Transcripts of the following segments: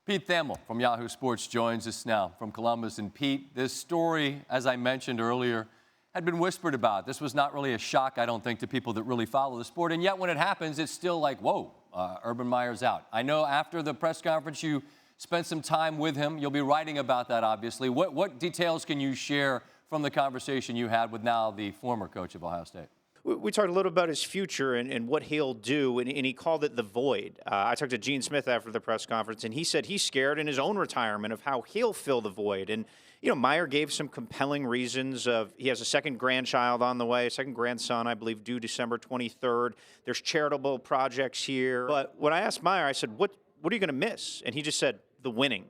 Pete Thamel from Yahoo Sports joins us now from Columbus. And Pete, this story, as I mentioned earlier, had been whispered about. This was not really a shock, I don't think, to people that really follow the sport. And yet when it happens, it's still like, whoa, Urban Meyer's out. I know after the press conference you spent some time with him. You'll be writing about that, obviously. What details can you share from the conversation you had with now the former coach of Ohio State? We talked a little about his future and what he'll do, and he called it the void. I talked to Gene Smith after the press conference, and he said he's scared in his own retirement of how he'll fill the void. And, you know, Meyer gave some compelling reasons of he has a second grandchild on the way, a second grandson, I believe, due December 23rd. There's charitable projects here. But when I asked Meyer, I said, what are you going to miss? And he just said, the winning.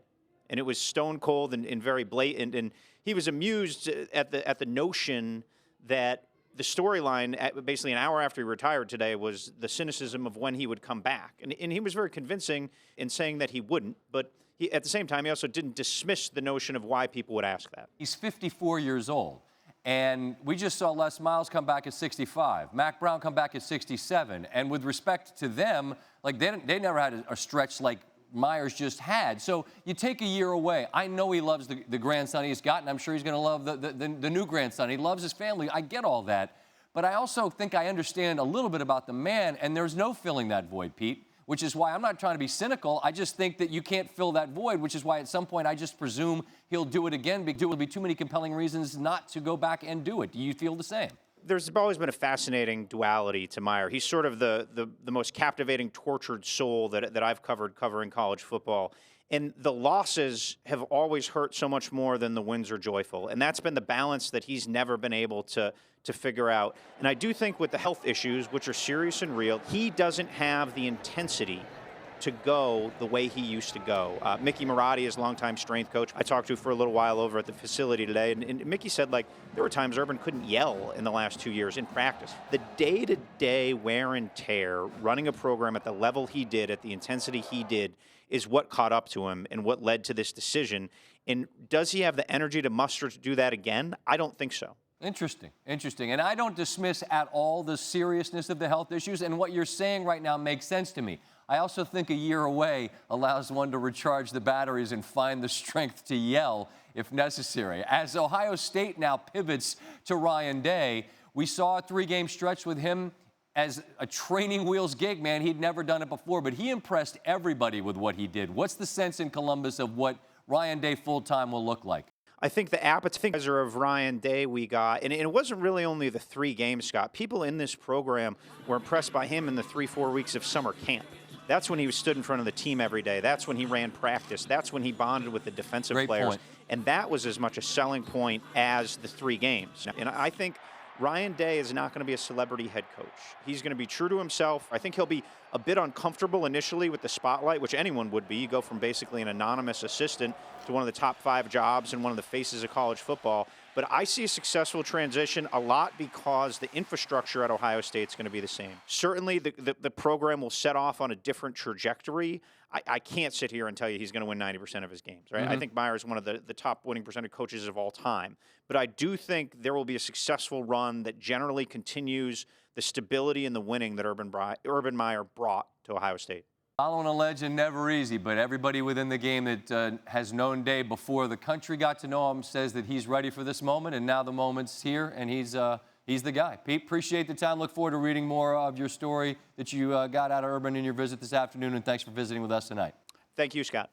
And it was stone cold and very blatant. And he was amused at the notion that the storyline, basically an hour after he retired today, was the cynicism of when he would come back. And he was very convincing in saying that he wouldn't, but at the same time, he also didn't dismiss the notion of why people would ask that. He's 54 years old, and we just saw Les Miles come back at 65, Mac Brown come back at 67, and with respect to them, like they never had a stretch like Myers just had. So you take a year away. I know he loves the grandson he's gotten. I'm sure he's going to love the new grandson. He loves his family. I get all that. But I also think I understand a little bit about the man, and there's no filling that void, Pete, which is why I'm not trying to be cynical. I just think that you can't fill that void, which is why at some point I just presume he'll do it again. There will be too many compelling reasons not to go back and do it. Do you feel the same? There's always been a fascinating duality to Meyer. He's sort of the most captivating, tortured soul that I've covering college football. And the losses have always hurt so much more than the wins are joyful. And that's been the balance that he's never been able to figure out. And I do think with the health issues, which are serious and real, he doesn't have the intensity to go the way he used to go. Mickey Marotti is longtime strength coach. I talked to for a little while over at the facility today, and Mickey said, like, there were times Urban couldn't yell in the last 2 years in practice. The day-to-day wear and tear, running a program at the level he did, at the intensity he did, is what caught up to him and what led to this decision. And does he have the energy to muster to do that again? I don't think so. Interesting. And I don't dismiss at all the seriousness of the health issues, and what you're saying right now makes sense to me. I also think a year away allows one to recharge the batteries and find the strength to yell if necessary. As Ohio State now pivots to Ryan Day, we saw a 3-game stretch with him as a training wheels gig, man. He'd never done it before, but he impressed everybody with what he did. What's the sense in Columbus of what Ryan Day full-time will look like? I think the appetizer of Ryan Day we got, and it wasn't really only the 3 games, Scott. People in this program were impressed by him in the 3-4 weeks of summer camp. That's when he stood in front of the team every day. That's when he ran practice. That's when he bonded with the defensive players. Point. And that was as much a selling point as the 3 games. And I think Ryan Day is not going to be a celebrity head coach. He's going to be true to himself. I think he'll be a bit uncomfortable initially with the spotlight, which anyone would be. You go from basically an anonymous assistant to one of the top 5 jobs and one of the faces of college football. But I see a successful transition a lot because the infrastructure at Ohio State is going to be the same. Certainly the program will set off on a different trajectory. I can't sit here and tell you he's going to win 90% of his games, right? I think Meyer is one of the top winning percentage coaches of all time. But I do think there will be a successful run that generally continues the stability and the winning that Urban Meyer brought to Ohio State. Following a legend, never easy, but everybody within the game that has known Day before the country got to know him says that he's ready for this moment, and now the moment's here, and he's the guy. Pete, appreciate the time. Look forward to reading more of your story that you got out of Urban in your visit this afternoon, and thanks for visiting with us tonight. Thank you, Scott.